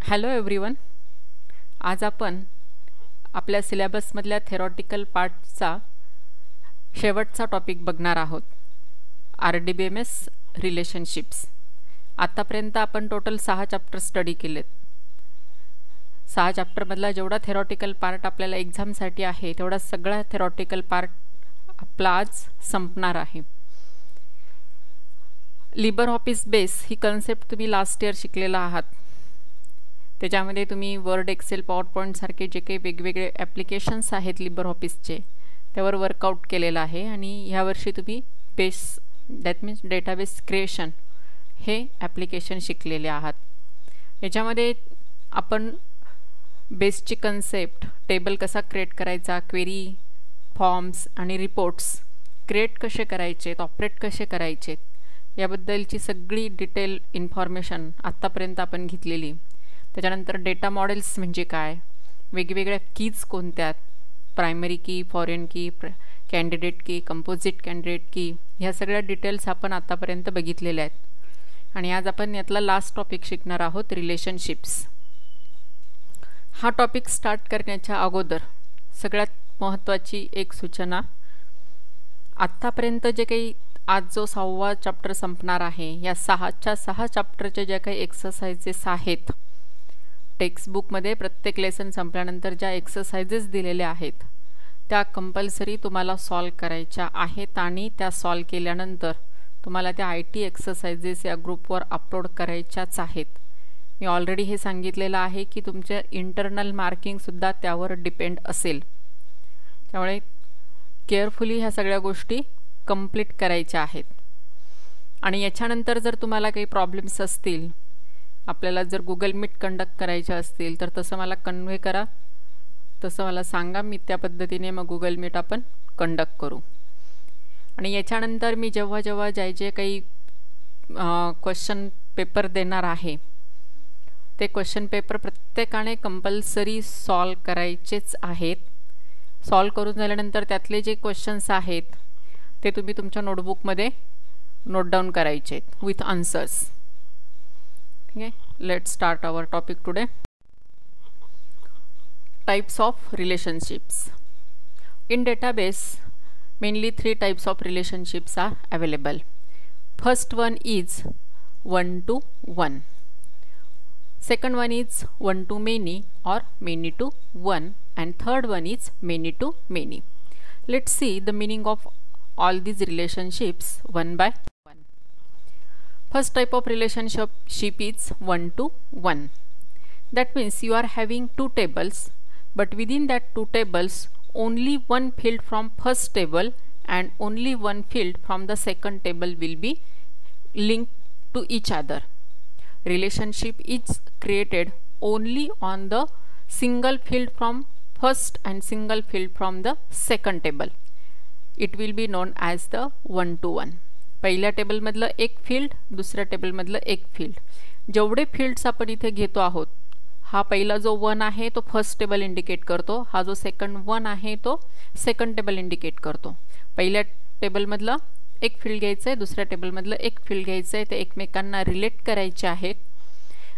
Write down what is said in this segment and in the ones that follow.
Hello everyone. आज आपण आपल्या सिलेबसमधल्या थेरॉटिकल पार्टचा शेवटचा टॉपिक बघणार आहोत, RDBMS रिलेशनशिप्स. आतापर्यंत आपण टोटल 6 चॅप्टर स्टडी केलेत. 6 चॅप्टरमधला जेवढा थेरॉटिकल पार्ट आपल्याला एक्झामसाठी आहे तेवढा सगळा थेरॉटिकल पार्ट आपला आज संपणार आहे. लिबर ऑफिस बेस ही कन्सेप्ट तुम्ही लास्ट इयर शिकलेला आहात. त्याच्यामध्ये तुम्ही वर्ड, एक्सेल, पॉवर पॉईंट सारखे जे काही वेगवेगळे ॲप्लिकेशन्स आहेत लिबर ऑफिसचे त्यावर वर्कआउट केलेलं आहे आणि ह्या वर्षी तुम्ही base that means database creation हे ॲप्लिकेशन शिकलेले आहात. याच्यामध्ये आपण बेसची कन्सेप्ट, टेबल कसा क्रिएट करायचा, क्वेरी, फॉर्म्स आणि रिपोर्ट्स क्रिएट कसे करायचे, ऑपरेट कसे करायचे याबद्दलची सगळी डिटेल इन्फॉर्मेशन आत्तापर्यंत आपण घेतलेली. त्याच्यानंतर डेटा मॉडेल्स म्हणजे काय, वेगवेगळ्या कीज कोणत्या, प्रायमरी की, फॉरेन की, कॅन्डिडेट की, कंपोजिट कॅन्डिडेट की, ह्या सगळ्या डिटेल्स आपण आतापर्यंत बघितलेल्या आहेत. आणि आज आपण यातला लास्ट टॉपिक शिकणार आहोत, रिलेशनशिप्स. हा टॉपिक स्टार्ट करण्याच्या अगोदर सगळ्यात महत्त्वाची एक सूचना, आत्तापर्यंत जे काही आज जो 6वा चॅप्टर संपणार आहे या 6 चॅप्टरचे ज्या काही एक्सरसाइजेस आहेत, टेक्स्टबुकमध्ये प्रत्येक लेसन संपल्यानंतर ज्या एक्सरसाइजेस दिलेल्या आहेत त्या कंपल्सरी तुम्हाला सॉल्व करायच्या आहेत आणि त्या सॉल्व केल्यानंतर तुम्हाला त्या IT एक्सरसाइजेस या ग्रुपवर अपलोड करायच्याच आहेत. मी ऑलरेडी हे सांगितलेलं आहे की तुमचे इंटरनल मार्किंगसुद्धा त्यावर डिपेंड असेल. त्यामुळे केअरफुली ह्या सगळ्या गोष्टी कंप्लीट करायच्या आहेत. आणि याच्यानंतर जर तुम्हाला काही प्रॉब्लेम्स असतील, आपल्याला जर गुगल मीट कंडक्ट करायचे असतील तर तसं मला कन्वे करा, तसं मला सांगा, मी त्या पद्धतीने मग गुगल मीट आपण कंडक्ट करू. आणि याच्यानंतर मी जेव्हा जे काही क्वेश्चन पेपर देणार आहे ते क्वेश्चन पेपर प्रत्येकाने कंपल्सरी सॉल्व करायचेच आहेत. सॉल्व करून झाल्यानंतर त्यातले जे क्वेश्चन्स आहेत ते तुम्ही तुमच्या नोटबुकमध्ये नोट डाऊन करायचे आहेत विथ आन्सर्स. ठीक आहे, let's start our topic today. Types of relationships. In database, mainly 3 types of relationships are available. First one is one-to-one. Second one is one-to-many or many-to-one, and third one is many-to-many. Let's see the meaning of all these relationships one by one. First type of relationship is one-to-one. That means you are having 2 tables, but within that 2 tables only one field from first table and only one field from the second table will be linked to each other. Relationship is created only on the single field from first and single field from the second table. It will be known as the one-to-one. पहिल्या टेबलमधलं एक field, दुसऱ्या टेबलमधलं एक field. जेवढे fields आपण इथे घेतो आहोत, हा पहिला जो 1 आहे तो फर्स्ट टेबल इंडिकेट करतो, हा जो सेकंड 1 आहे तो सेकंड टेबल इंडिकेट करतो. पहिल्या टेबलमधलं एक फील्ड घ्यायचं आहे, दुसऱ्या टेबलमधलं एक फील्ड घ्यायचं आहे, ते एकमेकांना रिलेट करायचे आहेत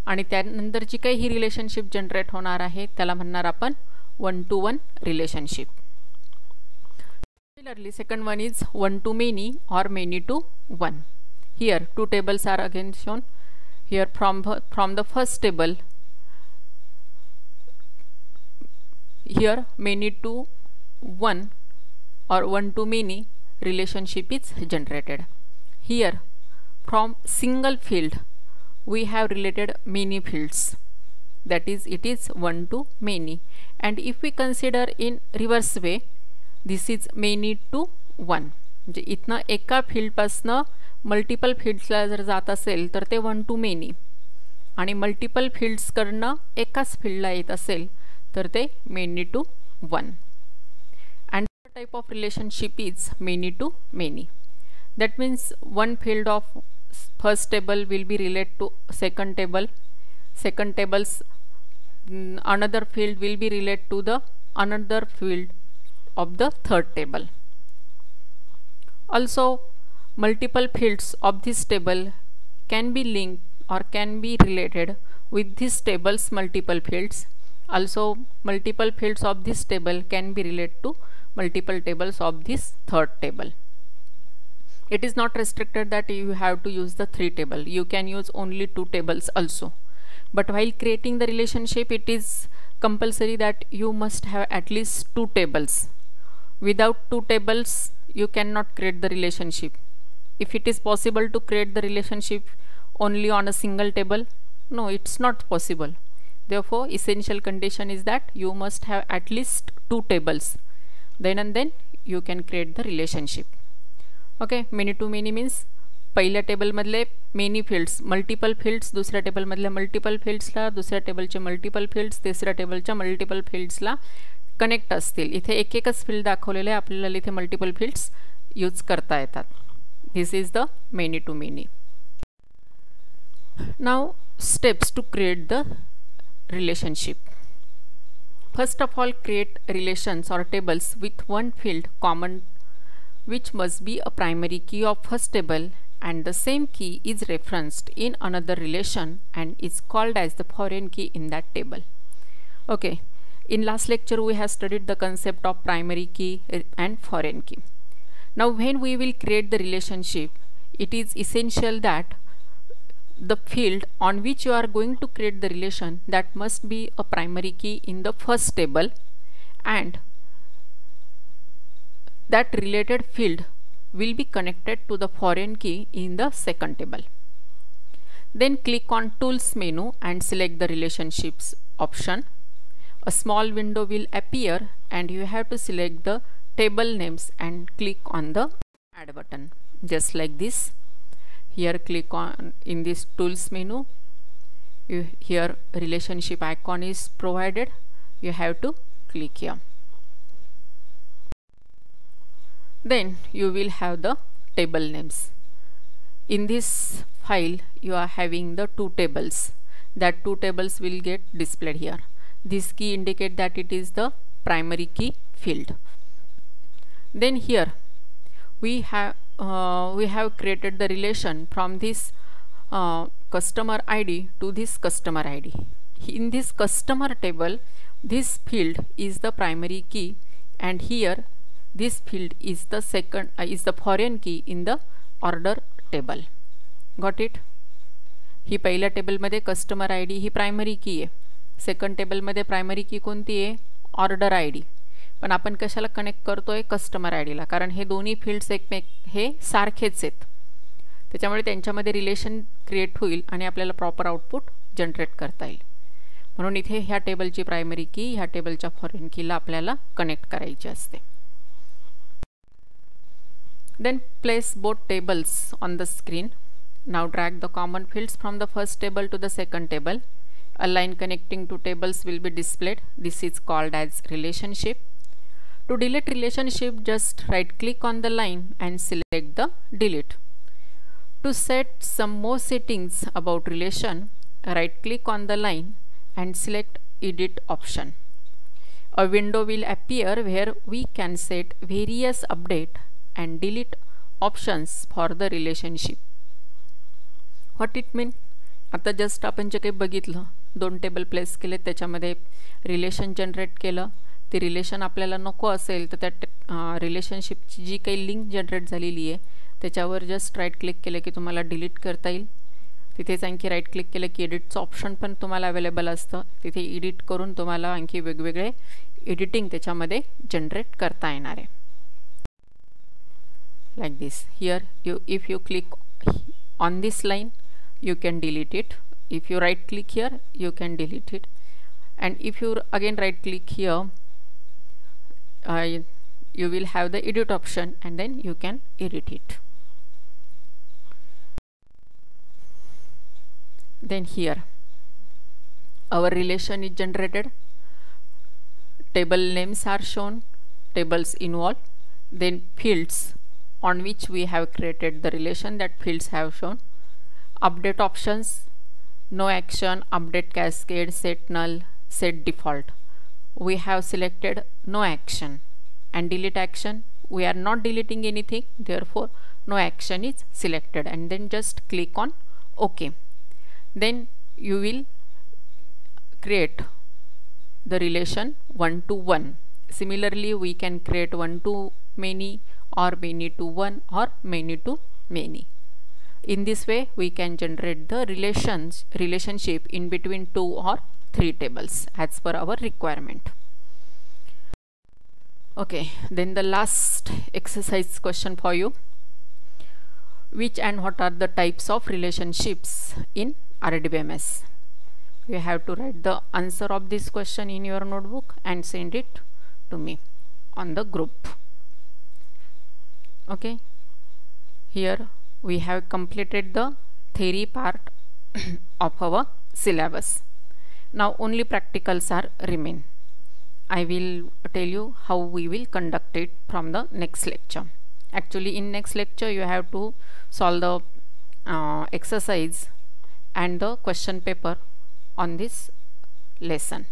आणि त्यानंतर जी काही ही रिलेशनशिप जनरेट होणार आहे त्याला म्हणणार आपण one-to-one relationship. Similarly, second one is one-to-many or many-to-one. Here 2 tables are again shown. Here from the first table, here many-to-one or one-to-many relationship is generated. Here from single field we have related many fields, that is it is one-to-many. And if we consider in reverse way, this is many-to-one. म्हणजे इथनं एका फील्डपासनं multiple फील्ड्सला जर जात असेल तर ते one-to-many, आणि multiple फील्ड्सकडनं एकाच फील्डला येत असेल तर ते many-to-one. And the type of relationship is many-to-many. That means one field of first table will be related to second table, second table's another field will be related to the another field of the third table. Also multiple fields of this table can be linked or can be related with this table's multiple fields. Also, multiple fields of this table can be related to multiple tables of this third table. It is not restricted that you have to use the 3 table. You can use only 2 tables also. But while creating the relationship, it is compulsory that you must have at least 2 tables. Without 2 tables, you cannot create the relationship. If it is possible to create the relationship only on a single table, no, it's not possible. Therefore, essential condition is that you must have at least 2 tables. Then and then you can create the relationship. Okay, many to many means पहिल्या टेबलमधले many fields, multiple fields दुसऱ्या टेबलमधल्या multiple फील्ड्सला, दुसऱ्या टेबलचे multiple fields तिसऱ्या टेबलच्या multiple फील्ड्सला connect असतील. इथे एक एकच field दाखवलेले आहे, आपल्याला इथे मल्टिपल फील्ड्स यूज करता येतात. This is the many to many. Now steps to create the relationship. First of all, create relations or tables with one field common which must be a primary key of first table and the same key is referenced in another relation and is called as the foreign key in that table. Okay, in last lecture we have studied the concept of primary key and foreign key. Now when we will create the relationship, it is essential that the field on which you are going to create the relation, that must be a primary key in the first table, and that related field will be connected to the foreign key in the second table. Then click on Tools menu and select the Relationships option. A small window will appear and you have to select the table names and click on the Add button, just like this. Here click on in this Tools menu. Here relationship icon is provided. You have to click here. Then you will have the table names. In this file you are having the 2 tables. That 2 tables will get displayed here. This key indicate that it is the primary key field. Then here we have created the relation from this customer ID to this customer ID. In this customer table, this field is the primary key, and here this field is the foreign key in the order table. Got it? ही पहिल्या table मध्ये customer ID ही primary की आहे. Second table मध्ये primary की कोणती आहे? Order ID. पण आपण कशाला कनेक्ट करतोय? कस्टमर आयडीला, कारण हे दोन्ही फील्ड्स एकमेक हे सारखेच आहेत. त्याच्यामुळे त्यांच्यामध्ये रिलेशन क्रिएट होईल आणि आपल्याला प्रॉपर आउटपुट जनरेट करता येईल. म्हणून इथे ह्या टेबलची प्रायमरी की ह्या टेबलच्या फॉरेन कीला आपल्याला कनेक्ट करायची असते. Then place both tables on the screen. Now drag the common fields from the first table to the second table. A line connecting two tables will be displayed. This is called as relationship. To delete relationship, just right click on the line and select the delete. To set some more settings about relation, right click on the line and select edit option. A window will appear where we can set various update and delete options for the relationship. What it mean? आता just आपण जे काही बघितलं, 2 table place केले, त्याच्यामध्ये relation generate केलं. ते relation आपल्याला नको असेल तर त्या रिलेशनशिपची जी काही लिंक जनरेट झालेली आहे त्याच्यावर जस्ट राईट क्लिक केलं की तुम्हाला डिलीट करता येईल. तिथेच आणखी राईट क्लिक केलं की एडिटचं ऑप्शन पण तुम्हाला अवेलेबल असतं. तिथे एडिट करून तुम्हाला आणखी वेगवेगळे एडिटिंग त्याच्यामध्ये जनरेट करता येणार आहे. Like this. Here if you click on this line, you can delete it. If you right click here, you can delete it. And if you again right click here, you will have the edit option and then you can edit it. Then here our relation is generated. Table names are shown, tables involved, then fields on which we have created the relation, that fields have shown. Update options, no action, update cascade, set null, set default. We have selected no action. And delete action, we are not deleting anything, therefore no action is selected, and then just click on OK. then you will create the relation 1 to 1. Similarly, we can create 1 to many, or many to 1, or many to many. In this way, we can generate the relationship in between 2 or 3 tables as per our requirement. Okay, then the last exercise question for you. Which and what are the types of relationships in RDBMS? You have to write the answer of this question in your notebook and send it to me on the group. Okay, here we have completed the theory part of our syllabus. Now only practicals are remain. I will tell you how we will conduct it from the next lecture. Actually, in next lecture you have to solve the exercise and the question paper on this lesson.